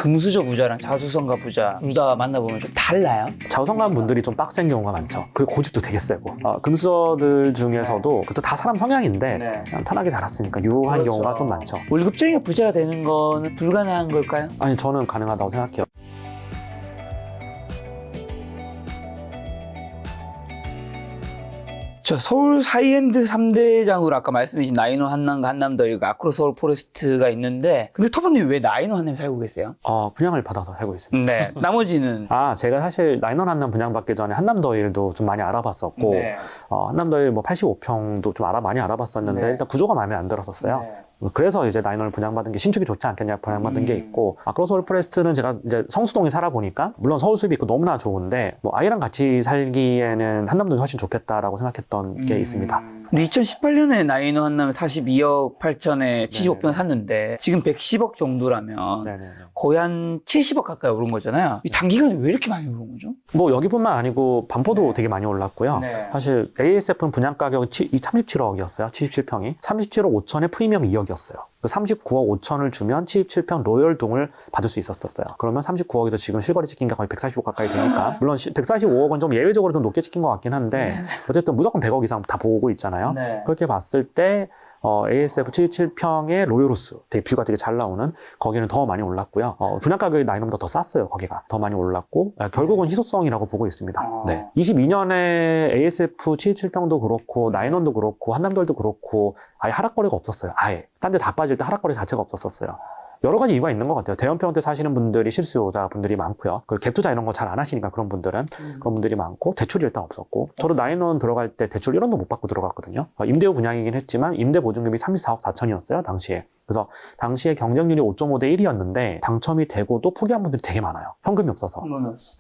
금수저 부자랑 자수성가 부자 둘 다 만나보면 좀 달라요? 자우성가한 분들이 좀 빡센 경우가 많죠. 그리고 고집도 되게 세고 금수저들 중에서도 그것도 다 사람 성향인데 네. 그냥 편하게 자랐으니까 유한 그렇죠. 경우가 좀 많죠. 월급쟁이가 부자가 되는 거는 불가능한 걸까요? 아니 저는 가능하다고 생각해요. 저 서울 사이엔드 3대장으로 아까 말씀해주신 나인원 한남과 한남더일과 아크로 서울 포레스트가 있는데 근데 터보님 왜 나인원 한남에 살고 계세요? 분양을 받아서 살고 있습니다. 네. 나머지는 제가 사실 나인원 한남 분양받기 전에 한남더일도 좀 많이 알아봤었고 네. 한남더일 뭐 85평도 좀 많이 알아봤었는데 네. 일단 구조가 마음에 안 들었었어요. 네. 그래서 이제 나인원을 분양받은 게 신축이 좋지 않겠냐 분양받은 게 있고 아크로 서울 포레스트는 제가 이제 성수동에 살아보니까 물론 서울 수입이 있고 너무나 좋은데 뭐 아이랑 같이 살기에는 한남동이 훨씬 좋겠다라고 생각했던 게 있습니다. 근데 2018년에 나인원 한남에 42억 8천에 75평 샀는데 지금 110억 정도라면 네네네. 거의 한 70억 가까이 오른 거잖아요. 이 단기간에 왜 이렇게 많이 오른 거죠? 뭐 여기뿐만 아니고 반포도 네. 되게 많이 올랐고요. 네. 사실 ASF는 분양 가격이 37억이었어요. 77평이. 37억 5천에 프리미엄 2억이었어요. 39억 5천을 주면 77평 로열동을 받을 수 있었어요. 그러면 39억에서 지금 실거래 찍힌 게 거의 140억 가까이 되니까 물론 145억은 좀 예외적으로 좀 높게 찍힌 것 같긴 한데 어쨌든 무조건 100억 이상 다 보고 있잖아요. 네. 그렇게 봤을 때 ASF 77평의 로요루스 되게 뷰가 되게 잘 나오는 거기는 더 많이 올랐고요. 분양 가격이 나인홈보다 더 쌌어요. 거기가 더 많이 올랐고 결국은 희소성이라고 보고 있습니다. 네. 22년에 ASF 77평도 그렇고 나인홈도 그렇고 한남돌도 그렇고 아예 하락거래가 없었어요. 아예 딴 데 다 빠질 때 하락거래 자체가 없었어요. 여러 가지 이유가 있는 것 같아요. 대형평대 사시는 분들이 실수요자분들이 많고요. 그 갭투자 이런 거 잘 안 하시니까 그런 분들은 그런 분들이 많고 대출이 일단 없었고 저도 나인원 들어갈 때 대출 1원도 못 받고 들어갔거든요. 임대료 분양이긴 했지만 임대 보증금이 34억 4천이었어요. 당시에. 그래서 당시에 경쟁률이 5.5대 1이었는데 당첨이 되고도 포기한 분들이 되게 많아요. 현금이 없어서.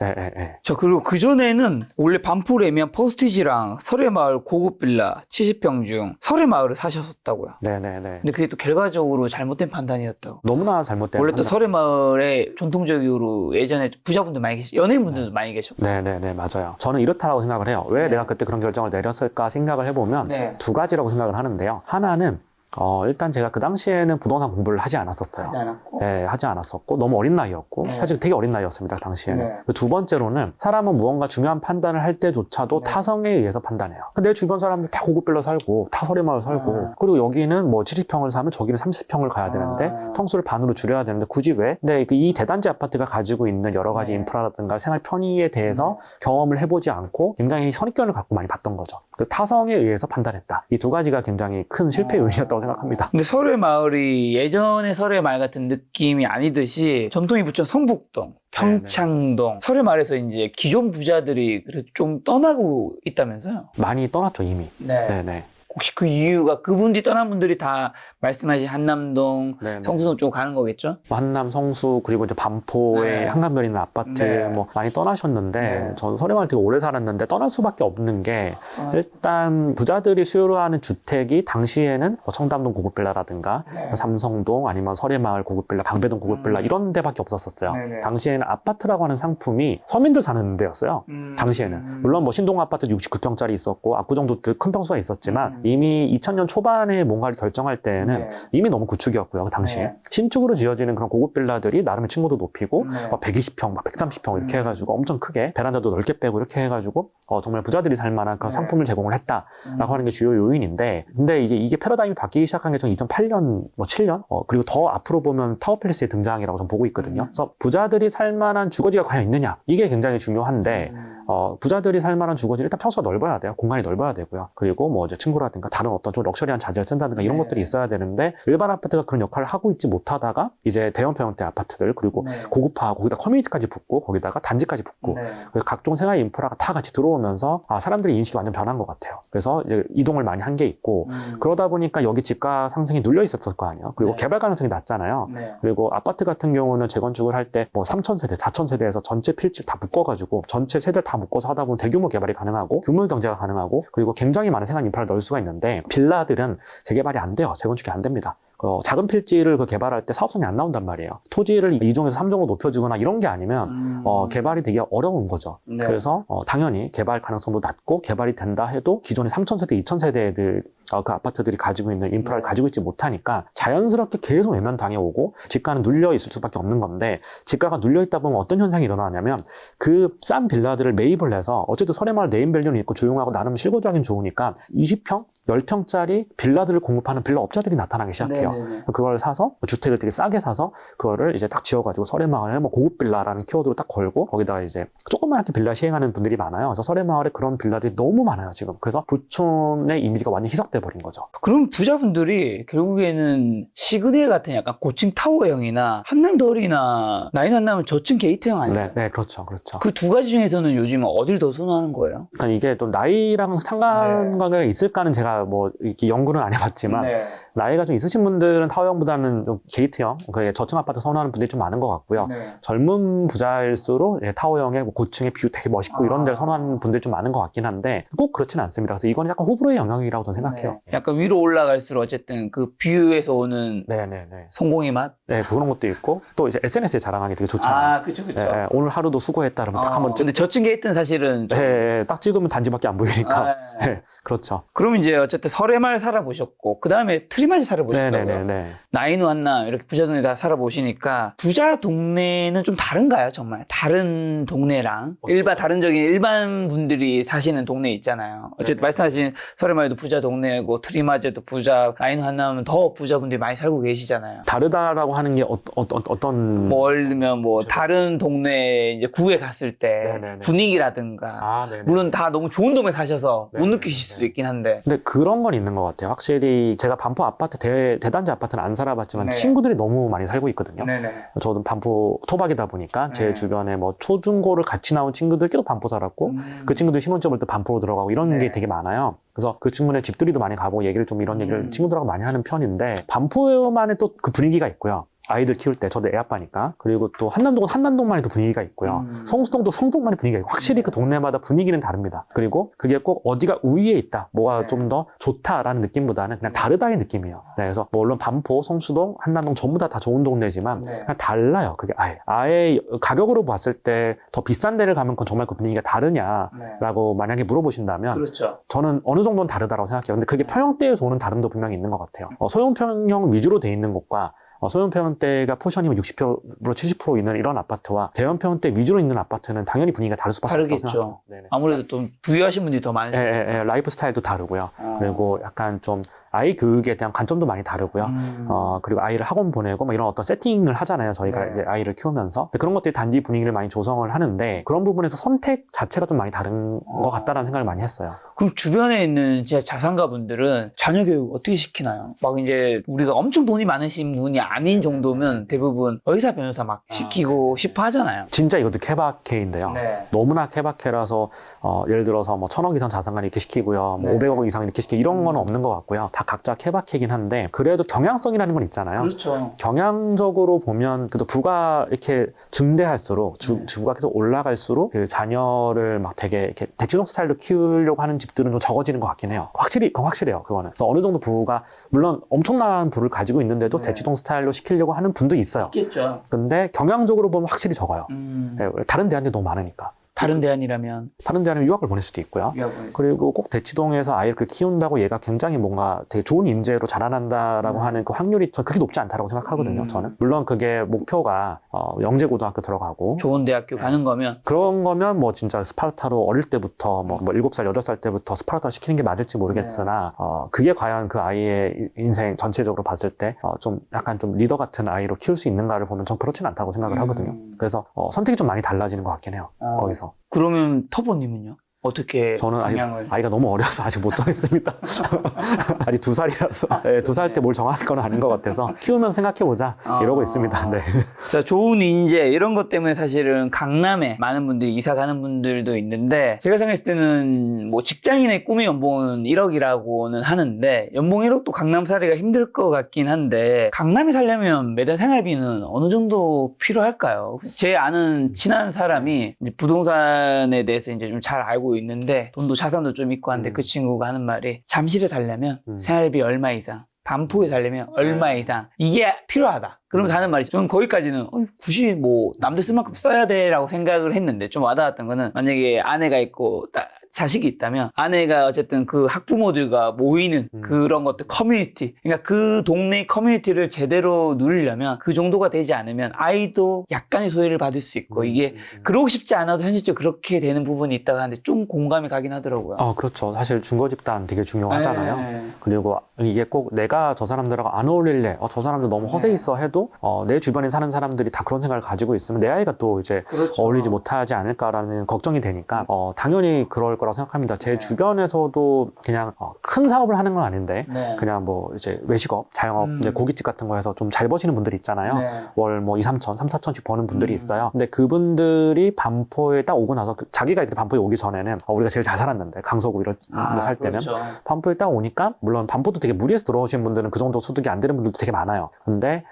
네. 저 그리고 그전에는 원래 반포 레미안 퍼스티지랑 설해마을 고급 빌라 70평 중 설해마을을 사셨었다고요. 네네네. 근데 그게 또 결과적으로 잘못된 판단이었다고. 너무나 잘못된. 원래 또 설해마을에 전통적으로 예전에 부자분들 많이 계셨, 연예인분들도 많이 계셨고. 네네네, 맞아요. 저는 이렇다라고 생각을 해요. 왜 내가 그때 그런 결정을 내렸을까 생각을 해보면 네. 두 가지라고 생각을 하는데요. 하나는 일단 제가 그 당시에는 부동산 공부를 하지 않았었어요. 하지 않았고. 네, 하지 않았었고 너무 어린 나이였고 네. 사실 되게 어린 나이였습니다. 당시에는. 네. 그 두 번째로는 사람은 무언가 중요한 판단을 할 때조차도 네. 타성에 의해서 판단해요. 근데 내 주변 사람들 다 고급 빌라 살고 다 서래마을 살고 그리고 여기는 뭐 70평을 사면 저기는 30평을 가야 되는데 평수를 반으로 줄여야 되는데 굳이 왜? 근데 이 대단지 아파트가 가지고 있는 여러 가지 네. 인프라라든가 생활 편의에 대해서 경험을 해보지 않고 굉장히 선입견을 갖고 많이 봤던 거죠. 그 타성에 의해서 판단했다. 이 두 가지가 굉장히 큰 실패 요인이었다고 생각합니다. 근데 설해마을이 예전의 설해마을 같은 느낌이 아니듯이 전통이 붙여 성북동, 평창동, 설해마을에서 이제 기존 부자들이 그래도 좀 떠나고 있다면서요? 많이 떠났죠, 이미. 네. 네네. 혹시 그 이유가 그분들이 떠난 분들이 다 말씀하신 한남동, 네네. 성수동 쪽으로 가는 거겠죠? 한남, 성수, 그리고 이제 반포에 네. 한강변 있는 아파트 네. 뭐 많이 떠나셨는데 네. 저는 설해마을 되게 오래 살았는데 떠날 수밖에 없는 게 아. 일단 부자들이 수요로 하는 주택이 당시에는 뭐 청담동 고급빌라라든가 네. 삼성동 아니면 설해마을 고급빌라, 방배동 고급빌라 이런 데밖에 없었어요. 네네. 당시에는 아파트라고 하는 상품이 서민들 사는 데였어요. 당시에는. 물론 뭐 신동 아파트 69평짜리 있었고 압구정도 큰 평수가 있었지만 이미 2000년 초반에 뭔가를 결정할 때에는 네. 이미 너무 구축이었고요. 그 당시에. 네. 신축으로 지어지는 그런 고급 빌라들이 나름의 층고도 높이고 네. 막 120평, 막 130평 이렇게 해가지고 엄청 크게 베란다도 넓게 빼고 이렇게 해가지고 정말 부자들이 살 만한 그런 네. 상품을 제공을 했다라고 하는 게 주요 요인인데 근데 이게 패러다임이 바뀌기 시작한 게 전 2008년, 뭐 7년? 그리고 더 앞으로 보면 타워팰리스의 등장이라고 좀 보고 있거든요. 그래서 부자들이 살 만한 주거지가 과연 있느냐? 이게 굉장히 중요한데 부자들이 살 만한 주거지는 일단 평수가 넓어야 돼요. 공간이 넓어야 되고요. 그리고 뭐 이제 층고라든가 다른 어떤 좀 럭셔리한 자재를 쓴다든가 이런 네. 것들이 있어야 되는데 일반 아파트가 그런 역할을 하고 있지 못하다가 이제 대형 평형대 아파트들 그리고 네. 고급화 거기다 커뮤니티까지 붙고 거기다가 단지까지 붙고 네. 그래서 각종 생활 인프라가 다 같이 들어오면서 사람들의 인식이 완전 변한 것 같아요. 그래서 이제 이동을 많이 한 게 있고 그러다 보니까 여기 집가 상승이 눌려 있었을 거 아니에요. 그리고 네. 개발 가능성이 낮잖아요. 네. 그리고 아파트 같은 경우는 재건축을 할 때 뭐 3,000세대, 4,000세대에서 전체 필지 다 묶어가지고 전체 세대를 다 묶어서 하다 보면 대규모 개발이 가능하고 규모 경제가 가능하고 그리고 굉장히 많은 생활 인프라를 넣을 수가 있는데 빌라들은 재개발이 안 돼요. 재건축이 안 됩니다. 작은 필지를 개발할 때 사업성이 안 나온단 말이에요. 토지를 2종에서 3종으로 높여주거나 이런 게 아니면 개발이 되게 어려운 거죠. 네. 그래서 당연히 개발 가능성도 낮고 개발이 된다 해도 기존의 3,000세대, 2,000세대들 그 아파트들이 가지고 있는 인프라를 가지고 있지 못하니까 자연스럽게 계속 외면당해오고 집가는 눌려 있을 수밖에 없는 건데, 집가가 눌려 있다 보면 어떤 현상이 일어나냐면 그 싼 빌라들을 매입을 해서 어쨌든 설해마을 네임밸류는 있고 조용하고 나름 실거주하기는 좋으니까 20평? 10평짜리 빌라들을 공급하는 빌라 업자들이 나타나기 시작해요. 네네네. 그걸 사서 주택을 되게 싸게 사서 그거를 이제 딱 지어가지고 설해마을에 뭐 고급 빌라라는 키워드로 딱 걸고 거기다가 이제 조그맣게 빌라 시행하는 분들이 많아요. 그래서 설해마을에 그런 빌라들이 너무 많아요 지금. 그래서 부촌의 이미지가 완전히 희석돼 버린 거죠. 그럼 부자분들이 결국에는 시그널 같은 약간 고층 타워형이나 한남더리나 나인 한남은 저층 게이트형 아니에요? 네, 그렇죠, 그렇죠. 그 두 가지 중에서는 요즘 어딜 더 선호하는 거예요? 그러니까 이게 또 나이랑 상관관계가 있을까는 제가 뭐 이렇게 연구는 안 해봤지만 네. 나이가 좀 있으신 분들은 타워형보다는 좀 게이트형, 그 저층 아파트 선호하는 분들이 좀 많은 것 같고요. 네. 젊은 부자일수록 타워형의 뭐 고층의 뷰 되게 멋있고 이런 데를 선호하는 분들이 좀 많은 것 같긴 한데 꼭 그렇지는 않습니다. 그래서 이건 약간 호불호의 영역이라고 저는 생각해요. 네. 약간 위로 올라갈수록 어쨌든 그 뷰에서 오는 네네네. 성공의 맛? 네, 그런 것도 있고 또 이제 SNS에 자랑하기 되게 좋잖아요. 아, 그쵸. 네, 오늘 하루도 수고했다 그러면 딱 한번 찍. 근데 저층 게이트는 사실은 좀- 네, 딱 찍으면 단지밖에 안 보이니까. 아, 네. 네, 그렇죠. 그럼 이제 어쨌든 설해마을 살아보셨고 그 다음에 트리마지 살아보셨다고요? 네네네. 나인우 한남 이렇게 부자 동네 다 살아보시니까 부자 동네는 좀 다른가요, 정말? 다른 동네랑 일반 분들이 사시는 동네 있잖아요. 어쨌든 말씀하신 설해마을도 부자 동네고 트리마지도 부자, 나인우 한남은 더 부자분들이 많이 살고 계시잖아요. 다르다라고 하는 게 어떤 뭐 예를 들면 뭐 다른 동네 이제 구에 갔을 때 네네네. 분위기라든가 아, 네네. 물론 다 너무 좋은 동네 사셔서 못 네네네. 느끼실 수도 있긴 한데 근데 그런 건 있는 것 같아요. 확실히 제가 반포 아파트 대단지 아파트는 안 살아봤지만 네. 친구들이 너무 많이 살고 있거든요. 네네. 저도 반포 토박이다 보니까 제 네. 주변에 뭐 초중고를 같이 나온 친구들끼리도 반포 살았고 그 친구들 신혼집 올 때 반포로 들어가고 이런 네. 게 되게 많아요. 그래서 그 친구네 집들이도 많이 가보고 이런 얘기를 친구들하고 많이 하는 편인데 반포만의 또 그 분위기가 있고요. 아이들 키울 때 저도 애 아빠니까. 그리고 또 한남동은 한남동만의 또 분위기가 있고요. 성수동도 성동만의 분위기가 있고 확실히 그 동네마다 분위기는 다릅니다. 그리고 그게 꼭 어디가 우위에 있다, 뭐가 네. 좀 더 좋다라는 느낌보다는 그냥 다르다의 느낌이에요. 네, 그래서 뭐 물론 반포, 성수동, 한남동 전부 다 좋은 동네지만 네. 그냥 달라요. 그게 아예 가격으로 봤을 때 더 비싼 데를 가면 그건 정말 그 분위기가 다르냐라고 네. 만약에 물어보신다면 그렇죠. 저는 어느 정도는 다르다고 생각해요. 근데 그게 평형대에서 오는 다름도 분명히 있는 것 같아요. 소형평형 위주로 돼 있는 곳과 소형평형대가 포션이면 60% 70% 있는 이런 아파트와 대형평형대 위주로 있는 아파트는 당연히 분위기가 다를 수밖에 없다고 다르겠죠. 생각해요. 네네. 아무래도 좀 부유하신 분들이 더 많으시죠. 라이프 스타일도 다르고요. 그리고 약간 좀 아이 교육에 대한 관점도 많이 다르고요. 그리고 아이를 학원 보내고 뭐 이런 어떤 세팅을 하잖아요. 저희가 네. 이제 아이를 키우면서. 근데 그런 것들이 단지 분위기를 많이 조성을 하는데 그런 부분에서 선택 자체가 좀 많이 다른 것 같다라는 생각을 많이 했어요. 그럼 주변에 있는 진짜 자산가 분들은 자녀 교육 어떻게 시키나요? 막 이제 우리가 엄청 돈이 많으신 분이 아닌 정도면 대부분 의사 변호사 막 시키고 싶어 하잖아요. 진짜 이것도 케바케인데요. 네. 너무나 케바케라서 예를 들어서 뭐 1,000억 이상 자산가 이렇게 시키고요. 뭐 네. 500억 이상 이렇게 시키고 이런 건 없는 것 같고요. 다 각자 케바케이긴 한데 그래도 경향성이라는 건 있잖아요. 그렇죠. 경향적으로 보면 그래도 부가 이렇게 증대할수록 부가 계속 올라갈수록 그 자녀를 막 되게 이렇게 대치동 스타일로 키우려고 하는 집들은 좀 적어지는 것 같긴 해요. 그건 확실해요. 그거는. 그래서 어느 정도 부가 물론 엄청난 부를 가지고 있는데도 네. 대치동 스타일로 시키려고 하는 분도 있어요. 있겠죠. 근데 경향적으로 보면 확실히 적어요. 네, 다른 대안이 너무 많으니까. 다른 대안이라면 다른 대안이면 유학을 보낼 수도 있고요. 유학을. 그리고 꼭 대치동에서 아이를 키운다고 얘가 굉장히 뭔가 되게 좋은 인재로 자라난다라고 하는 그 확률이 전 그렇게 높지 않다고 생각하거든요. 저는. 물론 그게 목표가 영재고등학교 들어가고 좋은 대학교 가는 거면 그런 거면 뭐 진짜 스파르타로 어릴 때부터 뭐 7살, 8살 때부터 스파르타 시키는 게 맞을지 모르겠으나 그게 과연 그 아이의 인생 전체적으로 봤을 때 좀 약간 좀 리더 같은 아이로 키울 수 있는가를 보면 전 그렇진 않다고 생각을 하거든요. 그래서 선택이 좀 많이 달라지는 것 같긴 해요. 거기서. 그러면 터보님은요? 어떻게 저는 방향을? 아이가 너무 어려서 아직 못 정했습니다. 아직 2살이라서 2살 때 뭘 정할 건 아닌 것 같아서 키우면서 생각해보자 이러고 있습니다. 네. 자, 좋은 인재 이런 것 때문에 사실은 강남에 많은 분들이 이사 가는 분들도 있는데 제가 생각했을 때는 뭐 직장인의 꿈의 연봉은 1억이라고는 하는데 연봉 1억도 강남 살기가 힘들 것 같긴 한데 강남에 살려면 매달 생활비는 어느 정도 필요할까요? 제 아는 친한 사람이 이제 부동산에 대해서 이제 좀 잘 알고 있는데 돈도 자산도 좀 있고 한데 그 친구가 하는 말이 잠실에 살려면 생활비 얼마 이상 반포에 살려면 얼마 이상 이게 필요하다. 그러면서 하는 말이 저는 거기까지는 굳이 뭐 남들 쓸 만큼 써야 돼라고 생각을 했는데 좀 와닿았던 거는 만약에 아내가 있고 자식이 있다면 아내가 어쨌든 그 학부모들과 모이는 그런 것들 커뮤니티 그러니까 그 동네 커뮤니티를 제대로 누리려면 그 정도가 되지 않으면 아이도 약간의 소외를 받을 수 있고 이게 그러고 싶지 않아도 현실적으로 그렇게 되는 부분이 있다고 하는데 좀 공감이 가긴 하더라고요. 그렇죠. 사실 중거 집단 되게 중요하잖아요. 네. 그리고 이게 꼭 내가 저 사람들하고 안 어울릴래, 저 사람들 너무 허세 있어 해도 내 주변에 사는 사람들이 다 그런 생각을 가지고 있으면 내 아이가 또 이제 그렇죠. 어울리지 못하지 않을까라는 걱정이 되니까 당연히 그럴 거라고 생각합니다. 제 주변에서도 그냥 큰 사업을 하는 건 아닌데 그냥 뭐 이제 외식업, 자영업, 이제 고깃집 같은 거에서 좀 잘 버시는 분들이 있잖아요. 월 뭐 2, 3천, 3, 4천씩 버는 분들이 있어요. 근데 그분들이 반포에 딱 오고 나서 자기가 이렇게 반포에 오기 전에는 우리가 제일 잘 살았는데 강서구 이런 데 살 때는 그렇죠. 반포에 딱 오니까 물론 반포도 되게 무리해서 들어오신 분들은 그 정도 소득이 안 되는 분들도 되게 많아요. 근데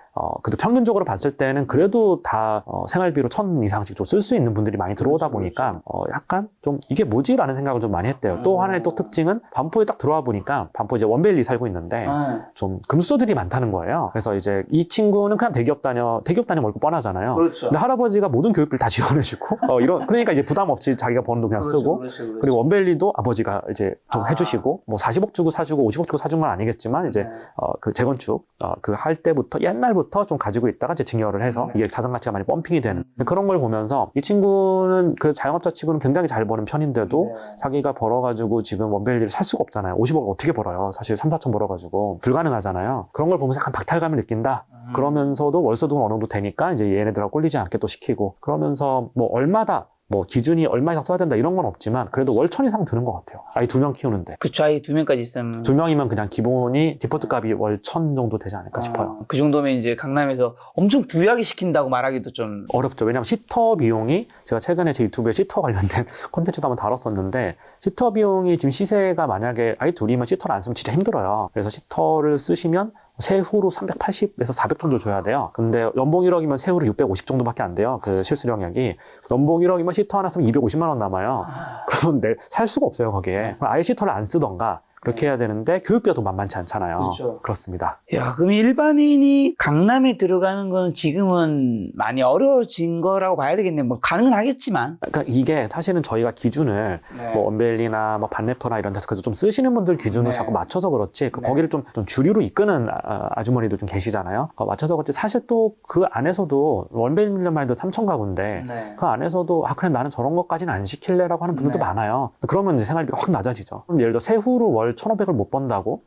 그래도 평균적으로 봤을 때는 그래도 다 생활비로 1,000 이상씩 좀 쓸 수 있는 분들이 많이 들어오다 보니까 약간 좀 이게 뭐지라는 생각을 좀 많이 했대요. 또 하나의 또 특징은 반포에 딱 들어와 보니까 반포 이제 원벨리 살고 있는데 좀 금수저들이 많다는 거예요. 그래서 이제 이 친구는 그냥 대기업 다녀 월급 뻔하잖아요. 그렇죠. 근데 할아버지가 모든 교육비를 다 지원해주고 그러니까 이제 부담 없이 자기가 버는 돈 그냥 쓰고 그리고 원벨리도 아버지가 이제 좀 해주시고 뭐 40억 주고 사주고 50억 주고 사준 건 아니겠지만 이제 그 재건축 그 할 때부터 옛날부터 좀 가지고 있다가 이제 증여를 해서 이게 자산 가치가 많이 펌핑이 되는 그런 걸 보면서 이 친구는 그 자영업자 치고는 굉장히 잘 버는 편인데도 자기가 벌어가지고 지금 원벨리를 살 수가 없잖아요. 50억 어떻게 벌어요? 사실 3, 4천 벌어가지고 불가능하잖아요. 그런 걸 보면서 약간 박탈감을 느낀다. 그러면서도 월소득은 어느 정도 되니까 이제 얘네들하고 꼴리지 않게 또 시키고 그러면서 뭐 얼마다 뭐 기준이 얼마 이상 써야 된다 이런 건 없지만 그래도 월 1,000 이상 드는 것 같아요. 아이 2명 키우는데. 그쵸, 아이 2명까지 있으면 2명이면 그냥 기본이 디포트 값이 월 1,000 정도 되지 않을까 싶어요. 그 정도면 이제 강남에서 엄청 부유하게 시킨다고 말하기도 좀 어렵죠. 왜냐면 시터 비용이 제가 최근에 제 유튜브에 시터 관련된 콘텐츠도 한번 다뤘었는데 시터 비용이 지금 시세가 만약에 아이 둘이면 시터를 안 쓰면 진짜 힘들어요. 그래서 시터를 쓰시면 세후로 380에서 400 정도 줘야 돼요. 근데 연봉 1억이면 세후로 650 정도밖에 안 돼요. 그 실수령액이. 연봉 1억이면 시터 하나 쓰면 250만 원 남아요. 그러면 살 수가 없어요, 거기에. 그럼 아예 시터를 안 쓰던가 그렇게 해야 되는데 교육비도 만만치 않잖아요. 그렇죠. 그렇습니다. 야, 그럼 일반인이 강남에 들어가는 건 지금은 많이 어려워진 거라고 봐야 되겠네요. 뭐 가능은 하겠지만. 그러니까 이게 사실은 저희가 기준을 뭐 언벨리나 뭐 반랩터나 이런 데서 그래서 좀 쓰시는 분들 기준으로 자꾸 맞춰서 그렇지 거기를 좀 주류로 이끄는 아주머니들 좀 계시잖아요. 맞춰서 그렇지 사실 또 그 안에서도 원벨리만 해도 3천 가구인데 그 안에서도 그래 나는 저런 것까지는 안 시킬래라고 하는 분들도 많아요. 그러면 이제 생활비가 확 낮아지죠. 그럼 예를 들어 세후로 월 1,500을 못 번다고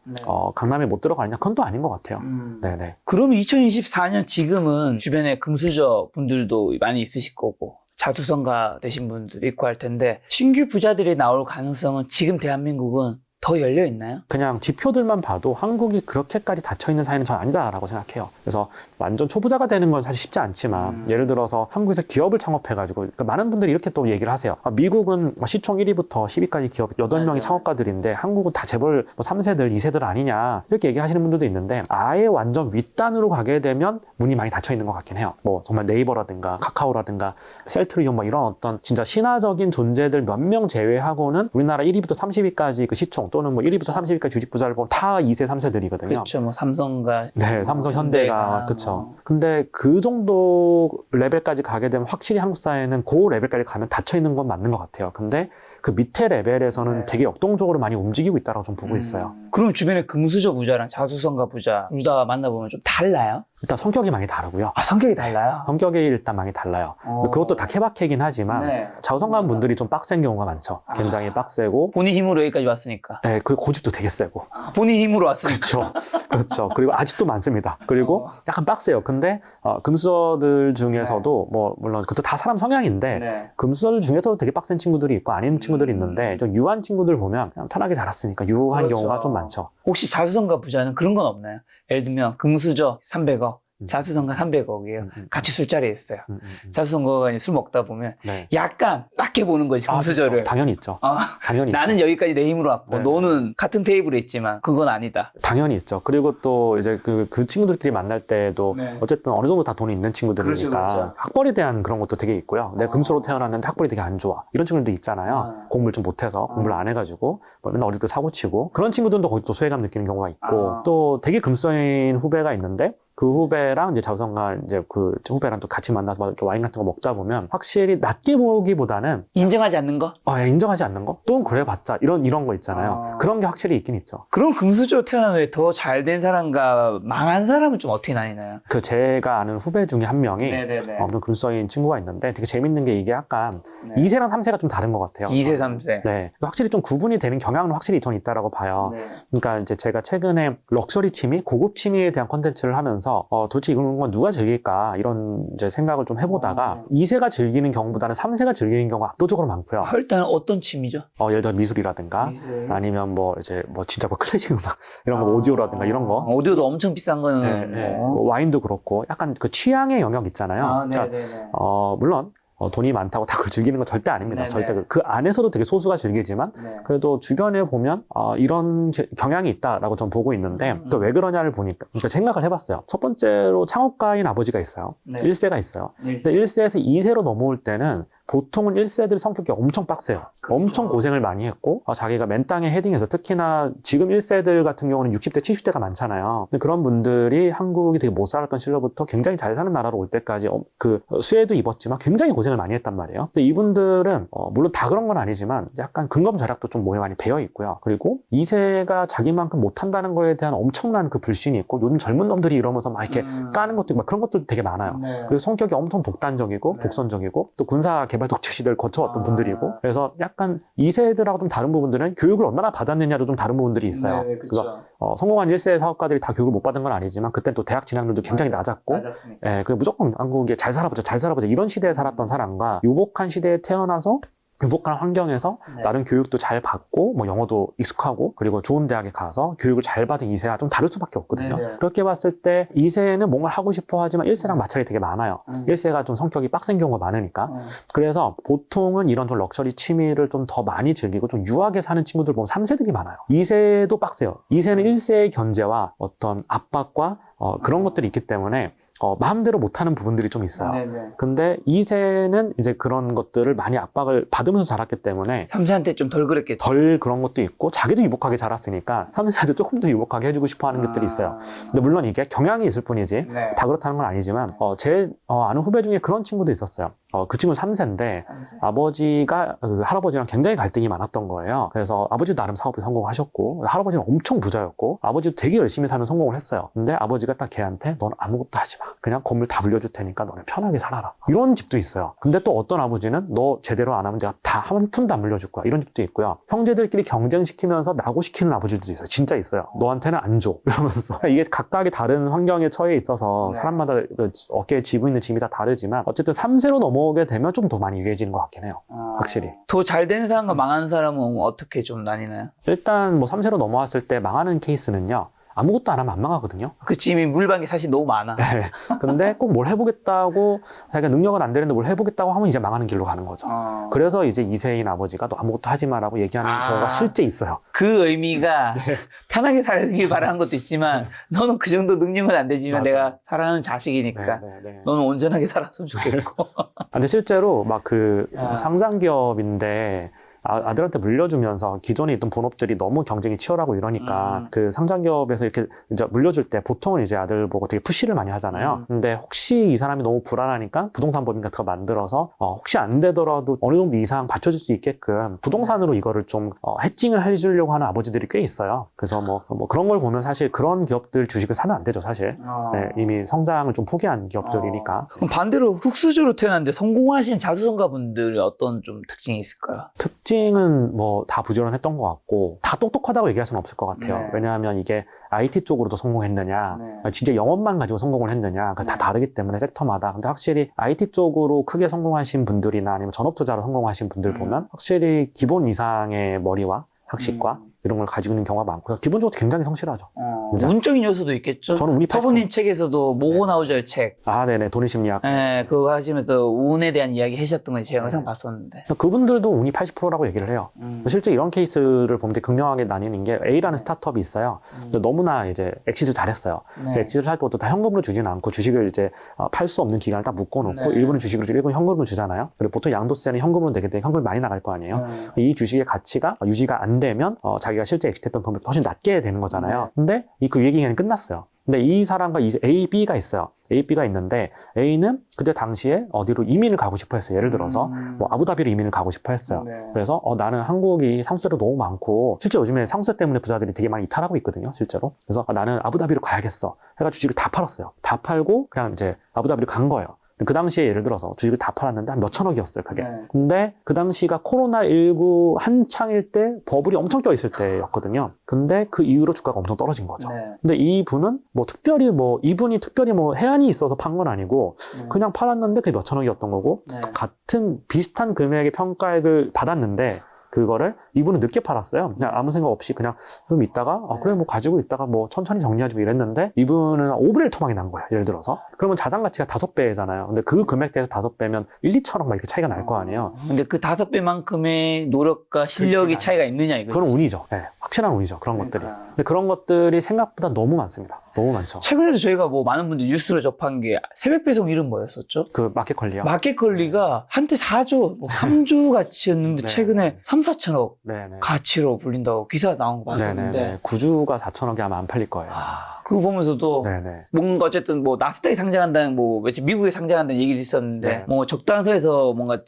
강남에 못 들어가냐? 그건 또 아닌 것 같아요. 네네. 그러면 2024년 지금은 주변에 금수저 분들도 많이 있으실 거고 자수성가 되신 분들도 있고 할 텐데 신규 부자들이 나올 가능성은 지금 대한민국은 더 열려 있나요? 그냥 지표들만 봐도 한국이 그렇게까지 닫혀있는 사회는 전 아니다라고 생각해요. 그래서 완전 초부자가 되는 건 사실 쉽지 않지만 예를 들어서 한국에서 기업을 창업해가지고 그러니까 많은 분들이 이렇게 또 얘기를 하세요. 미국은 시총 1위부터 10위까지 기업 8명이 창업가들인데 한국은 다 재벌 3세들, 2세들 아니냐 이렇게 얘기하시는 분들도 있는데 아예 완전 윗단으로 가게 되면 문이 많이 닫혀있는 것 같긴 해요. 뭐 정말 네이버라든가 카카오라든가 셀트리온 뭐 이런 어떤 진짜 신화적인 존재들 몇 명 제외하고는 우리나라 1위부터 30위까지 그 시총 또는 뭐 1위부터 30위까지 주식부자를 보면 다 2세, 3세들이거든요. 그렇죠. 뭐 삼성과 네, 삼성, 현대가 그렇죠. 근데 그 정도 레벨까지 가게 되면 확실히 한국 사회는 그 레벨까지 가면 닫혀 있는 건 맞는 것 같아요. 근데 그 밑에 레벨에서는 되게 역동적으로 많이 움직이고 있다고 좀 보고 있어요. 그럼 주변에 금수저 부자랑 자수성가 부자 둘 다 만나보면 좀 달라요? 일단 성격이 많이 다르고요. 성격이 달라요? 성격이 일단 많이 달라요. 그것도 다 케바케긴 하지만 자수성가한 분들이 좀 빡센 경우가 많죠. 굉장히 빡세고 본인 힘으로 여기까지 왔으니까. 네, 그 고집도 되게 세고. 본인 힘으로 왔으니까. 그렇죠. 그렇죠. 그리고 아직도 많습니다. 그리고 약간 빡세요. 근데 금수저들 중에서도 뭐 물론 그것도 다 사람 성향인데 금수저들 중에서도 되게 빡센 친구들이 있고 아닌 친구들이 있는데 좀 유한 친구들 보면 그냥 편하게 자랐으니까 유한 경우가 좀 많죠. 혹시 자수성가 부자는 그런 건 없나요? 예를 들면 금수저 300억, 자수성가 300억이에요. 같이 술자리에 있어요. 자수성가가 이제 술 먹다 보면 네. 약간 낮게 보는 거지, 금수저를. 그렇죠. 당연히 있죠. 당연히 나는 있죠. 여기까지 내 힘으로 왔고 네. 너는 같은 테이블에 있지만 그건 아니다. 당연히 있죠. 그리고 또 이제 그 친구들끼리 만날 때도 네. 어쨌든 어느 정도 다 돈이 있는 친구들이니까 그렇죠, 그렇죠. 학벌에 대한 그런 것도 되게 있고요. 내가 금수로 태어났는데 학벌이 되게 안 좋아. 이런 친구들도 있잖아요. 공부를 좀 못해서 공부를 안 해가지고 뭐 맨날 어릴 때 사고치고 그런 친구들도 거기 또 소외감 느끼는 경우가 있고 또 되게 금수저인 후배가 있는데 그 후배랑 이제 자수성가 이제 그 후배랑 또 같이 만나서 막 이렇게 와인 같은 거 먹다 보면 확실히 낮게 보기보다는 인정하지 않는 거? 인정하지 않는 거? 또 그래봤자 이런 거 있잖아요. 그런 게 확실히 있긴 있죠. 그럼 금수저 태어나면 더 잘 된 사람과 망한 사람은 좀 어떻게 나뉘나요? 그 제가 아는 후배 중에 한 명이 네네네. 어떤 금수저인 친구가 있는데 되게 재밌는 게 이게 약간 네. 2세랑 3세가 좀 다른 것 같아요. 2세, 3세. 네. 확실히 좀 구분이 되는 경향은 확실히 저는 있다라고 봐요. 네. 그러니까 이제 제가 최근에 럭셔리 취미, 고급 취미에 대한 컨텐츠를 하면서 도대체 이런 건 누가 즐길까 이런 이제 생각을 좀 해보다가 2세가 즐기는 경우보다는 3세가 즐기는 경우가 압도적으로 많고요. 일단 어떤 취미죠? 예를 들어 미술이라든가 미술. 아니면 뭐 이제 뭐 진짜 뭐 클래식 음악 이런 거 오디오라든가 이런 거. 오디오도 엄청 비싼 거는 뭐 와인도 그렇고 약간 그 취향의 영역 있잖아요. 그러니까 네네네. 물론 돈이 많다고 다 그걸 즐기는 건 절대 아닙니다. 네네. 절대 그 안에서도 되게 소수가 즐기지만 네. 그래도 주변에 보면 이런 경향이 있다라고 전 보고 있는데 또 왜 그러냐를 보니까 그러니까 생각을 해봤어요. 첫 번째로 창업가인 아버지가 있어요. 네. 1세가 있어요. 근데 1세에서 2세로 넘어올 때는 보통은 1세들 성격이 엄청 빡세요. 그렇죠. 엄청 고생을 많이 했고 자기가 맨 땅에 헤딩해서 특히나 지금 1세들 같은 경우는 60대, 70대가 많잖아요. 근데 그런 분들이 한국이 되게 못 살았던 시절부터 굉장히 잘 사는 나라로 올 때까지 그 수혜도 입었지만 굉장히 고생을 많이 했단 말이에요. 근데 이분들은 물론 다 그런 건 아니지만 약간 근검절약도 좀 몸에 많이 배어 있고요. 그리고 2세가 자기만큼 못한다는 거에 대한 엄청난 그 불신이 있고 요즘 젊은 놈들이 이러면서 막 이렇게 까는 것도 있고 막 그런 것도 되게 많아요. 네. 그리고 성격이 엄청 독단적이고 네. 독선적이고 또 군사 개발 독재 시대를 거쳐왔던 분들이고 그래서 약간 2세들하고 좀 다른 부분들은 교육을 얼마나 받았느냐도 좀 다른 부분들이 있어요. 네, 그래서 성공한 1세 사업가들이 다 교육을 못 받은 건 아니지만 그때 또 대학 진학률도 굉장히 낮았고 그 무조건 한국에 잘 살아보자 이런 시대에 살았던 사람과 유복한 시대에 태어나서 유복한 환경에서 나름 교육도 잘 받고 뭐 영어도 익숙하고 그리고 좋은 대학에 가서 교육을 잘 받은 2세와 좀 다를 수밖에 없거든요. 네네. 그렇게 봤을 때 2세는 뭔가 하고 싶어 하지만 1세랑 마찰이 되게 많아요. 1세가 좀 성격이 빡센 경우가 많으니까. 그래서 보통은 이런 좀 럭셔리 취미를 좀 더 많이 즐기고 좀 유하게 사는 친구들 보면 3세들이 많아요. 2세도 빡세요. 2세는 1세의 견제와 어떤 압박과 그런 것들이 있기 때문에 마음대로 못하는 부분들이 좀 있어요. 네네. 근데 2세는 이제 그런 것들을 많이 압박을 받으면서 자랐기 때문에 3세한테 좀 덜 그랬겠죠. 덜 그런 것도 있고 자기도 유복하게 자랐으니까 3세도 조금 더 유복하게 해주고 싶어 하는 것들이 있어요. 근데 물론 이게 경향이 있을 뿐이지 네. 다 그렇다는 건 아니지만 제 아는 후배 중에 그런 친구도 있었어요. 그 친구는 3세인데 아버지가 할아버지랑 굉장히 갈등이 많았던 거예요. 그래서 아버지도 나름 사업에 성공하셨고 할아버지는 엄청 부자였고 아버지도 되게 열심히 살면 성공을 했어요. 근데 아버지가 딱 걔한테 넌 아무것도 하지 마. 그냥 건물 다 불려줄 테니까 너네 편하게 살아라. 이런 집도 있어요. 근데 또 어떤 아버지는 너 제대로 안 하면 내가 다 한 푼도 안 물려줄 거야. 이런 집도 있고요. 형제들끼리 경쟁시키면서 나고시키는 아버지들도 있어요. 진짜 있어요. 너한테는 안 줘. 이러면서. 이게 각각의 다른 환경에 처해 있어서 사람마다 어깨에 지고 있는 짐이 다 다르지만 어쨌든 3세로 넘어오게 되면 좀 더 많이 유해지는 것 같긴 해요. 확실히. 더 잘 된 사람과 망한 사람은 어떻게 좀 나뉘나요? 일단 뭐 3세로 넘어왔을 때 망하는 케이스는요. 아무것도 안 하면 안 망하거든요. 그 짐이 물방이 사실 너무 많아. 근데 꼭 뭘 해보겠다고 자기가 능력은 안 되는데 뭘 해보겠다고 하면 이제 망하는 길로 가는 거죠. 그래서 이제 2세인 아버지가 너 아무것도 하지 마라고 얘기하는 경우가 실제 있어요. 그 의미가 편하게 살길 바라는 것도 있지만 너는 그 정도 능력은 안 되지만 맞아. 내가 사랑하는 자식이니까 너는 온전하게 살았으면 좋겠고. 근데 실제로 막 그 상장기업인데 아들한테 물려주면서 기존에 있던 본업들이 너무 경쟁이 치열하고 이러니까 그 상장기업에서 이렇게 이제 물려줄 때 보통은 이제 아들 보고 되게 푸시를 많이 하잖아요. 근데 혹시 이 사람이 너무 불안하니까 부동산 법인 같은 거 만들어서 혹시 안 되더라도 어느 정도 이상 받쳐줄 수 있게끔 부동산으로 이거를 좀 해칭을 해주려고 하는 아버지들이 꽤 있어요. 그래서 뭐 그런 걸 보면 사실 그런 기업들 주식을 사면 안 되죠, 사실. 네, 이미 성장을 좀 포기한 기업들이니까. 그럼 반대로 흙수저로 태어났는데 성공하신 자수성가 분들이 어떤 좀 특징이 있을까요? 특징은 뭐 다 부지런했던 것 같고 다 똑똑하다고 얘기할 수는 없을 것 같아요. 네. 왜냐하면 이게 IT 쪽으로 더 성공했느냐 진짜 영업만 가지고 성공을 했느냐 다 다르기 때문에 섹터마다. 근데 확실히 IT 쪽으로 크게 성공하신 분들이나 아니면 전업투자로 성공하신 분들 보면 확실히 기본 이상의 머리와 학식과 이런 걸 가지고 있는 경우가 많고요. 기본적으로 굉장히 성실하죠. 진짜. 운적인 요소도 있겠죠. 저는 운이 80%. 터보님 책에서도 모고나우절 책, 네네. 돈의심리학. 그거 하시면서 운에 대한 이야기 하셨던 거 제가 영상 봤었는데. 그분들도 운이 80%라고 얘기를 해요. 실제 이런 케이스를 보면 되게 극명하게 나뉘는 게 A라는 스타트업이 있어요. 근데 너무나 이제 엑시트를 잘했어요. 네. 엑시트를 할 때도 다 현금으로 주지는 않고 주식을 이제 팔 수 없는 기간을 딱 묶어놓고 네. 일부는 주식으로 주고 일부는 현금으로 주잖아요. 그리고 보통 양도세는 현금으로 내게 되면 현금이 많이 나갈 거 아니에요. 이 주식의 가치가 유지가 안 되면 자기가 실제 엑시트했던 금액보다 훨씬 낮게 되는 거잖아요. 근데 그 유예기간이 끝났어요. 근데 이 사람과 이제 A, B가 있어요. A, B가 있는데 A는 그때 당시에 어디로 이민을 가고 싶어 했어요. 예를 들어서 뭐 아부다비로 이민을 가고 싶어 했어요. 네. 그래서 나는 한국이 상수세도 너무 많고 실제 요즘에 상수세 때문에 부자들이 되게 많이 이탈하고 있거든요. 실제로. 그래서 나는 아부다비로 가야겠어. 해가지고 주식을 다 팔았어요. 다 팔고 그냥 이제 아부다비로 간 거예요. 그 당시에 예를 들어서 주식을 다 팔았는데 한 몇천억이었어요, 그게. 네. 근데 그 당시가 코로나19 한창일 때 버블이 엄청 껴있을 때였거든요. 근데 그 이후로 주가가 엄청 떨어진 거죠. 네. 근데 이분은 이분이 특별히 해안이 있어서 판 건 아니고 그냥 팔았는데 그게 몇천억이었던 거고 네. 같은 비슷한 금액의 평가액을 받았는데 그거를 이분은 늦게 팔았어요. 그냥 아무 생각 없이 그냥 좀 있다가 그래 뭐 가지고 있다가 뭐 천천히 정리하지 뭐 이랬는데 이분은 5분의 1 토막이 난 거예요. 예를 들어서. 그러면 자산 가치가 5배잖아요. 근데 그 금액대에서 5배면 1, 2천억 막 이렇게 차이가 날 거 아니에요. 근데 그 5배만큼의 노력과 실력이 차이가 있느냐 이거지. 그건 운이죠. 네, 확실한 운이죠. 그런 것들이. 근데 그런 것들이 생각보다 너무 많습니다. 너무 많죠. 최근에도 저희가 많은 분들이 뉴스로 접한 게 새벽 배송 이름 뭐였었죠? 그 마켓컬리요. 마켓컬리가 한때 4조, 3조 가치였는데 네. 최근에 3, 4천억 네네. 가치로 불린다고 기사 나온 거 봤었는데 네네. 구주가 4천억이 아마 안 팔릴 거예요. 그거 보면서도 네네. 뭔가 어쨌든 나스닥에 상장한다는 미국에 상장한다는 얘기도 있었는데 네. 적당한 선에서 뭔가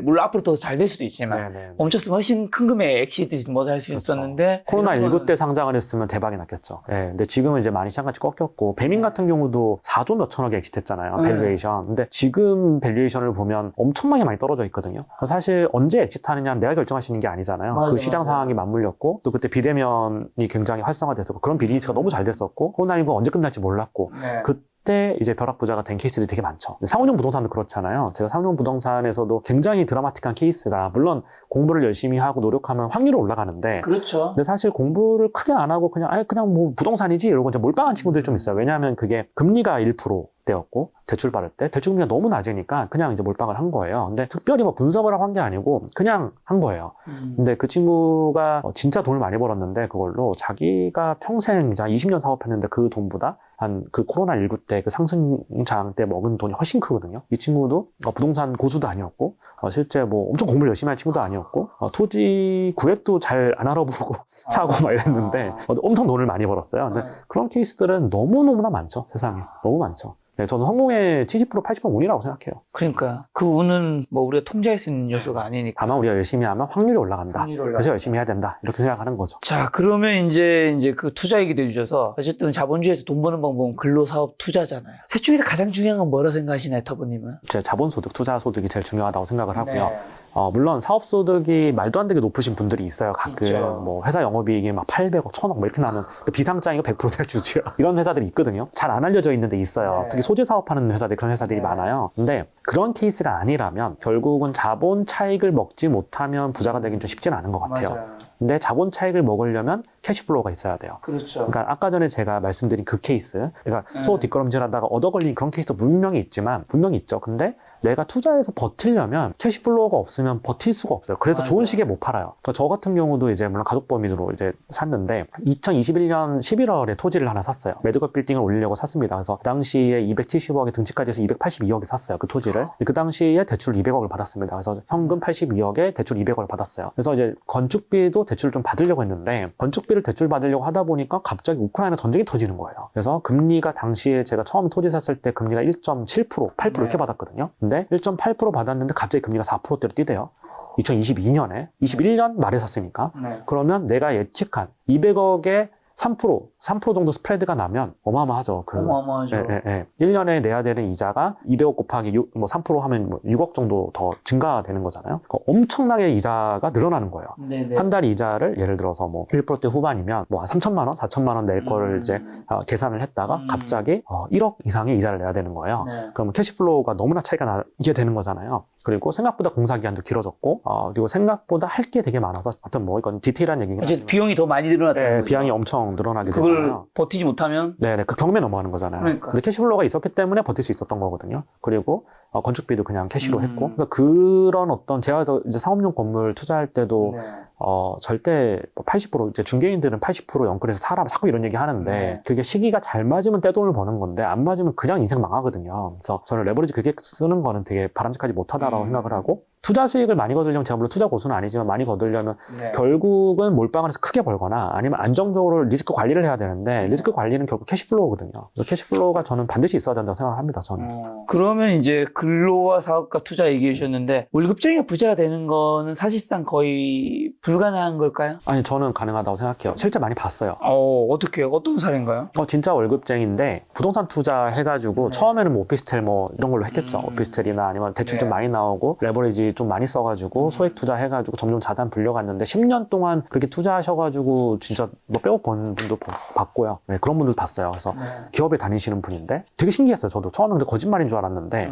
물론 앞으로 더 잘 될 수도 있지만 네네. 멈췄으면 훨씬 큰 금액 엑시트 할 수 그렇죠. 있었는데 코로나19 때 상장을 했으면 대박이 났겠죠. 네, 근데 지금은 이제 많이 시장같이 꺾였고, 배민 같은 경우도 4조 몇 천억에 엑시트했잖아요. 밸류에이션. 근데 지금 밸류에이션을 보면 엄청나게 많이 떨어져 있거든요. 사실 언제 엑시트하느냐는 내가 결정할 수 있는 게 아니잖아요. 맞아, 그 시장 맞아. 상황이 맞물렸고, 또 그때 비대면이 굉장히 활성화됐었고, 그런 비즈니스가 너무 잘 됐었고, 코로나19가 언제 끝날지 몰랐고, 그때 이제 벼락부자가 된 케이스들이 되게 많죠. 상호용 부동산도 그렇잖아요. 제가 상호용 부동산에서도 굉장히 드라마틱한 케이스가, 물론 공부를 열심히 하고 노력하면 확률은 올라가는데, 그렇죠. 근데 사실 공부를 크게 안 하고 그냥 뭐 부동산이지 이러고 이제 몰빵한 친구들이 좀 있어요. 왜냐하면 그게 금리가 1%대였고 대출 받을 때 대출금리가 너무 낮으니까 그냥 이제 몰빵을 한 거예요. 근데 특별히 분석을 하고 한 게 아니고 그냥 한 거예요. 근데 그 친구가 진짜 돈을 많이 벌었는데 그걸로 자기가 평생 이제 20년 사업했는데 그 돈보다 그 코로나19 때 그 상승장 때 먹은 돈이 훨씬 크거든요. 이 친구도 부동산 고수도 아니었고 실제 엄청 공부를 열심히 한 친구도 아니었고 토지 구획도 잘 안 알아보고 사고 막 이랬는데 엄청 돈을 많이 벌었어요. 근데 그런 케이스들은 너무너무나 많죠. 세상에. 너무 많죠. 네, 저는 성공의 70% 80% 운이라고 생각해요. 그러니까 그 운은 우리가 통제할 수 있는 요소가 아니니까. 다만 우리가 열심히 하면 확률이 올라간다. 확률이 올라간다. 그래서 열심히 해야 된다. 이렇게 생각하는 거죠. 자, 그러면 이제 그 투자 얘기도 해주셔서 어쨌든 자본주의에서 돈 버는 방법은 근로사업 투자잖아요. 셋 중에서 가장 중요한 건 뭐라고 생각하시나요, 터보님은? 제 자본소득, 투자소득이 제일 중요하다고 생각을 하고요. 네. 물론 사업소득이 말도 안 되게 높으신 분들이 있어요. 가끔 있죠. 회사 영업이익이 막 800억, 1000억 뭐 이렇게 나는 비상장이고 100% 대주주요. 이런 회사들이 있거든요. 잘 안 알려져 있는데 있어요. 네. 특히 소재 사업하는 회사들, 그런 회사들이 네. 많아요. 근데 그런 케이스가 아니라면 결국은 자본 차익을 먹지 못하면 부자가 되긴 좀 쉽지는 않은 것 같아요. 맞아요. 근데 자본 차익을 먹으려면 캐시플로우가 있어야 돼요. 그렇죠. 그러니까 아까 전에 제가 말씀드린 그 케이스, 그러니까 네. 소 뒷걸음질하다가 얻어 걸린 그런 케이스도 분명히 있죠. 근데 내가 투자해서 버틸려면 캐시플로우가 없으면 버틸 수가 없어요. 그래서 맞아요. 좋은 시기에 못 팔아요. 그러니까 저 같은 경우도 이제 물론 가족 범위로 이제 샀는데 2021년 11월에 토지를 하나 샀어요. 매드컵 빌딩을 올리려고 샀습니다. 그래서 그 당시에 270억에 등치까지 해서 282억에 샀어요. 그 토지를. 그 당시에 대출 200억을 받았습니다. 그래서 현금 82억에 대출 200억을 받았어요. 그래서 이제 건축비도 대출을 좀 받으려고 했는데 건축비를 대출 받으려고 하다 보니까 갑자기 우크라이나 전쟁이 터지는 거예요. 그래서 금리가 당시에 제가 처음 토지 샀을 때 금리가 1.7%, 8% 이렇게 받았거든요. 근데 1.8% 받았는데 갑자기 금리가 4%대로 뛰대요. 2022년에 21년 말에 샀으니까. 네. 그러면 내가 예측한 200억의 3% 정도 스프레드가 나면 어마어마하죠. 어마어마하죠. 1년에 내야 되는 이자가 200억 곱하기 3% 하면 뭐 6억 정도 더 증가되는 거잖아요. 엄청나게 이자가 늘어나는 거예요. 네네. 한 달 이자를 예를 들어서 뭐 1%대 후반이면 뭐 3천만 원, 4천만 원 낼 거를 이제 계산을 했다가 갑자기 1억 이상의 이자를 내야 되는 거예요. 네. 그러면 캐시플로우가 너무나 차이가 나게 되는 거잖아요. 그리고 생각보다 공사 기간도 길어졌고, 그리고 생각보다 할 게 되게 많아서, 하여튼 뭐 이건 디테일한 얘기긴 이제 하지만, 비용이 더 많이 늘어났다는 거죠. 비용이 엄청 늘어나게 그걸 되잖아요. 버티지 못하면 네네, 그 경매 넘어가는 거잖아요. 그러니까. 근데 캐시플로우가 있었기 때문에 버틸 수 있었던 거거든요. 그리고 건축비도 그냥 캐시로 했고, 그래서 그런 어떤 제가 이제 상업용 건물 투자할 때도 네. 절대 80% 이제 중개인들은 80% 연끌해서 사라 자꾸 이런 얘기 하는데 네. 그게 시기가 잘 맞으면 떼돈을 버는 건데 안 맞으면 그냥 인생 망하거든요. 그래서 저는 레버리지 그렇게 쓰는 거는 되게 바람직하지 못하다라고 생각을 하고 투자 수익을 많이 거두려면 제가 물론 투자 고수는 아니지만 많이 거두려면 네. 결국은 몰빵을 해서 크게 벌거나 아니면 안정적으로 리스크 관리를 해야 되는데 리스크 관리는 결국 캐시플로우거든요. 그래서 캐시플로우가 저는 반드시 있어야 된다고 생각합니다. 저는. 그러면 이제 근로와 사업가 투자 얘기해 주셨는데 월급쟁이가 부자가 되는 거는 사실상 거의 불가능한 걸까요? 아니 저는 가능하다고 생각해요. 실제 많이 봤어요. 어떻게 어떤 사례인가요? 진짜 월급쟁인데 부동산 투자 해가지고 처음에는 뭐 오피스텔 뭐 이런 걸로 했겠죠. 오피스텔이나 아니면 대출 좀 많이 나오고 레버리지 좀 많이 써가지고 소액 투자 해가지고 점점 자산 불려갔는데 10년 동안 그렇게 투자하셔가지고 진짜 뭐 빼고 번 분도 봤고요. 네, 그런 분들 봤어요. 그래서 기업에 다니시는 분인데 되게 신기했어요. 저도 처음에 근데 거짓말인 줄 알았는데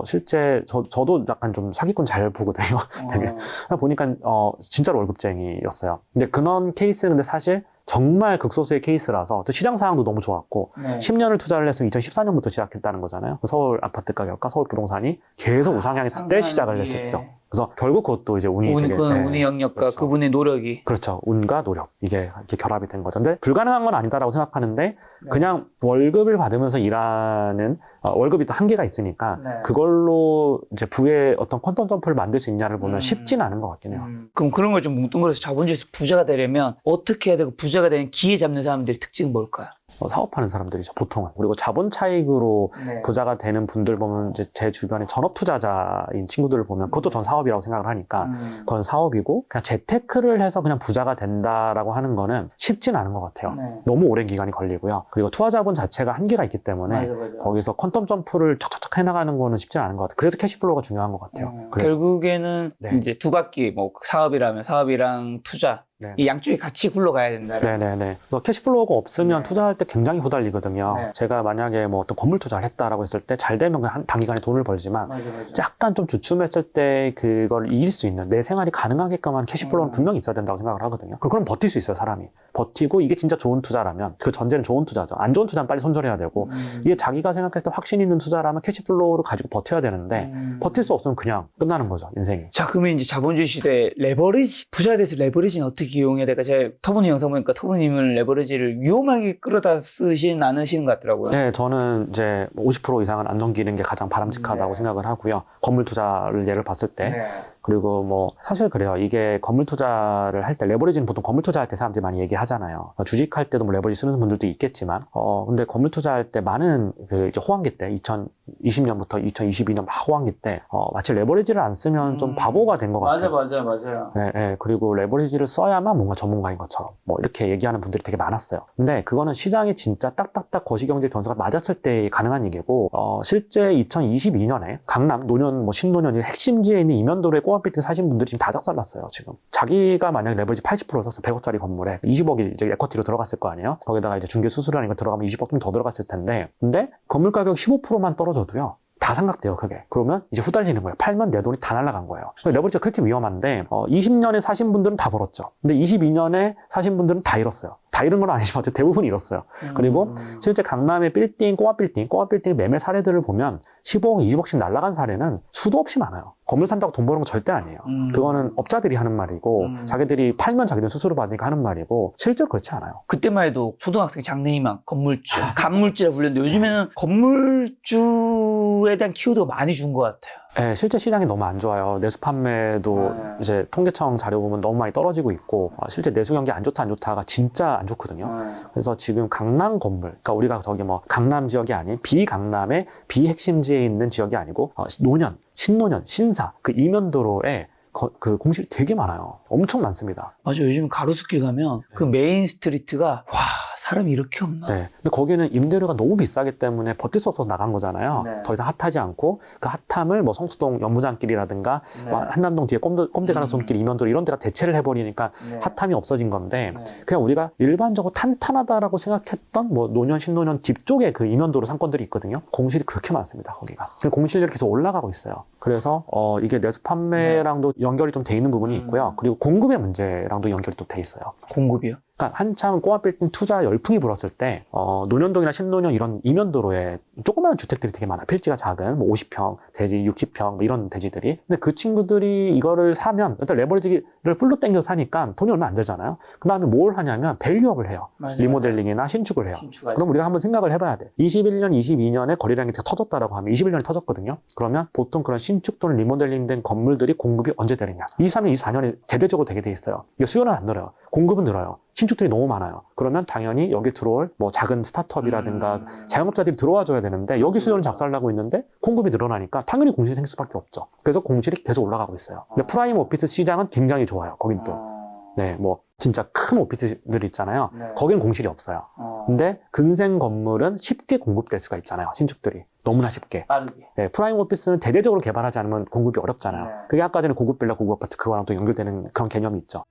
실제 저도 약간 좀 사기꾼 잘 보거든요. 되게 보니까 진짜로 월급쟁이였어요. 근데 그런 케이스는 근데 사실 정말 극소수의 케이스라서 또 시장 상황도 너무 좋았고 10년을 투자를 해서 2014년부터 시작했다는 거잖아요. 서울 아파트 가격과 서울 부동산이 계속 우상향했을 때 시작을 했었죠. 그래서 결국 그것도 이제 운이 되게 운의 영역과 그렇죠. 그분의 노력이 그렇죠. 운과 노력 이게 이렇게 결합이 된 거죠. 근데 불가능한 건 아니다라고 생각하는데 그냥 월급을 받으면서 일하는 월급이 또 한계가 있으니까 그걸로 이제 부의 어떤 퀀텀 점프를 만들 수 있냐를 보면 쉽지는 않은 것 같긴 해요. 그럼 그런 걸 좀 뭉뚱그려서 자본주의에서 부자가 되려면 어떻게 해야 되고 부자가 되는 기회 잡는 사람들의 특징은 뭘까요? 사업하는 사람들이죠, 보통은. 그리고 자본 차익으로 부자가 되는 분들 보면 이제 제 주변에 전업 투자자인 친구들을 보면 그것도 전 사업이라고 생각을 하니까 그건 사업이고 그냥 재테크를 해서 그냥 부자가 된다라고 하는 거는 쉽지는 않은 것 같아요. 너무 오랜 기간이 걸리고요. 그리고 투자 자본 자체가 한계가 있기 때문에 거기서 퀀텀 점프를 척척척 해나가는 거는 쉽지 않은 것 같아요. 그래서 캐시플로우가 중요한 것 같아요. 결국에는 이제 두 바퀴 뭐 사업이라면 사업이랑 투자 이 양쪽이 같이 굴러가야 된다. 네네네. 캐시플로우가 없으면 투자할 때 굉장히 후달리거든요. 제가 만약에 뭐 어떤 건물 투자를 했다라고 했을 때 잘 되면 그냥 단기간에 돈을 벌지만 약간 좀 주춤했을 때 그걸 이길 수 있는 내 생활이 가능하게끔 한 캐시플로우는 분명히 있어야 된다고 생각을 하거든요. 그럼 버틸 수 있어요, 사람이. 버티고 이게 진짜 좋은 투자라면 그 전제는 좋은 투자죠. 안 좋은 투자는 빨리 손절해야 되고 이게 자기가 생각했을 때 확신 있는 투자라면 캐시플로우를 가지고 버텨야 되는데 버틸 수 없으면 그냥 끝나는 거죠, 인생이. 자, 그러면 이제 자본주의 시대에 레버리지, 부자에 대해서 레버리지는 어떻게 이용해야 될까? 제가 터보님 영상 보니까 터보님은 레버리지를 위험하게 끌어다 쓰진 않으시는 것 같더라고요. 네, 저는 이제 50% 이상은 안 넘기는 게 가장 바람직하다고 생각을 하고요. 건물 투자를 예를 봤을 때. 그리고 뭐 사실 그래요. 이게 건물 투자를 할 때 레버리지는 보통 건물 투자할 때 사람들이 많이 얘기하잖아요. 주식할 때도 뭐 레버리지 쓰는 분들도 있겠지만 근데 건물 투자할 때 많은 그 이제 호황기 때 2020년부터 2022년 막 호황기 때 마치 레버리지를 안 쓰면 좀 바보가 된 것 같아요. 맞아요. 네, 그리고 레버리지를 써야만 뭔가 전문가인 것처럼 뭐 이렇게 얘기하는 분들이 되게 많았어요. 근데 그거는 시장이 진짜 딱딱딱 거시경제 변수가 맞았을 때 가능한 얘기고 실제 2022년에 강남 노년 뭐 신노년이 핵심지에 있는 이면도로에 꼬마빌딩 사신 분들이 지금 다 작살났어요. 지금 자기가 만약 레버리지 80% 썼어 100억짜리 건물에 20억이 이제 에쿼티로 들어갔을 거 아니에요. 거기다가 이제 중개 수수료라는 거 들어가면 20억 좀 더 들어갔을 텐데 근데 건물 가격 15%만 떨어져도요. 다 삼각돼요, 그게. 그러면 이제 후달리는 거예요. 팔면 내 돈이 다 날아간 거예요. 레버리지가 그렇게 위험한데 20년에 사신 분들은 다 벌었죠. 근데 22년에 사신 분들은 다 잃었어요. 다 잃은 건 아니지만 대부분 잃었어요. 그리고 실제 강남의 꼬마 빌딩 매매 사례들을 보면 15억, 20억씩 날아간 사례는 수도 없이 많아요. 건물 산다고 돈 버는 건 절대 아니에요. 그거는 업자들이 하는 말이고 자기들이 팔면 자기들 수수료 받으니까 하는 말이고 실제로 그렇지 않아요. 그때만 해도 초등학생 장래희망 건물주, 간물주라 불렸는데 요즘에는 건물주에 대한 키워드가 많이 준 것 같아요. 네, 실제 시장이 너무 안 좋아요. 내수 판매도 이제 통계청 자료 보면 너무 많이 떨어지고 있고 실제 내수 경기 안 좋다가 진짜 안 좋거든요. 그래서 지금 강남 건물, 그러니까 우리가 저기 뭐 강남 지역이 아닌 비강남의 비핵심지에 있는 지역이 아니고 노년, 신노년, 신사 그 이면도로에 그 공실이 되게 많아요. 엄청 많습니다. 맞아. 요즘 가로수길 가면 그 메인 스트리트가 와, 사람이 이렇게 없나? 네. 근데 거기는 임대료가 너무 비싸기 때문에 버틸 수 없어서 나간 거잖아요. 네. 더 이상 핫하지 않고 그 핫함을 뭐 성수동 연무장길이라든가 네. 뭐 한남동 뒤에 꼼대 가는 손길 이면도로 이런 데가 대체를 해버리니까 네. 핫함이 없어진 건데 네. 그냥 우리가 일반적으로 탄탄하다라고 생각했던 뭐 노년, 신노년 뒤쪽에 그 이면도로 상권들이 있거든요. 공실이 그렇게 많습니다, 거기가. 그 공실률이 계속 올라가고 있어요. 그래서 이게 내수 판매랑도 연결이 좀 돼 있는 부분이 있고요. 그리고 공급의 문제랑도 연결이 또 돼 있어요. 공급이요? 그러니까 한참 꼬아빌딩 투자 열풍이 불었을 때 노년동이나 신노년 이런 이면도로에 조그마한 주택들이 되게 많아요. 필지가 작은 뭐 50평, 대지 60평 뭐 이런 대지들이. 근데 그 친구들이 이거를 사면 일단 레버리지를 풀로 땡겨 사니까 돈이 얼마 안 들잖아요. 그 다음에 뭘 하냐면 밸류업을 해요. 맞아요. 리모델링이나 신축을 해요. 신축하죠. 그럼 우리가 한번 생각을 해봐야 돼. 21년, 22년에 거래량이 되게 터졌다라고 하면 21년에 터졌거든요. 그러면 보통 그런 신축 또는 리모델링된 건물들이 공급이 언제 되느냐. 23년, 24년에 대대적으로 되게 돼 있어요. 이게 수요는 안 늘어요. 공급은 늘어요. 신축들이 너무 많아요. 그러면 당연히 여기 들어올 뭐 작은 스타트업이라든가 자영업자들이 들어와 줘야 되는데 여기 수요는 작살나고 있는데 공급이 늘어나니까 당연히 공실이 생길 수밖에 없죠. 그래서 공실이 계속 올라가고 있어요. 근데 프라임 오피스 시장은 굉장히 좋아요. 거긴 또. 네, 뭐 진짜 큰 오피스들 있잖아요. 네. 거기는 공실이 없어요. 근데 근생 건물은 쉽게 공급될 수가 있잖아요. 신축들이. 너무나 쉽게. 빠르게. 네, 프라임 오피스는 대대적으로 개발하지 않으면 공급이 어렵잖아요. 네. 그게 아까 전에 고급 빌라, 고급 아파트 그거랑 또 연결되는 그런 개념이 있죠.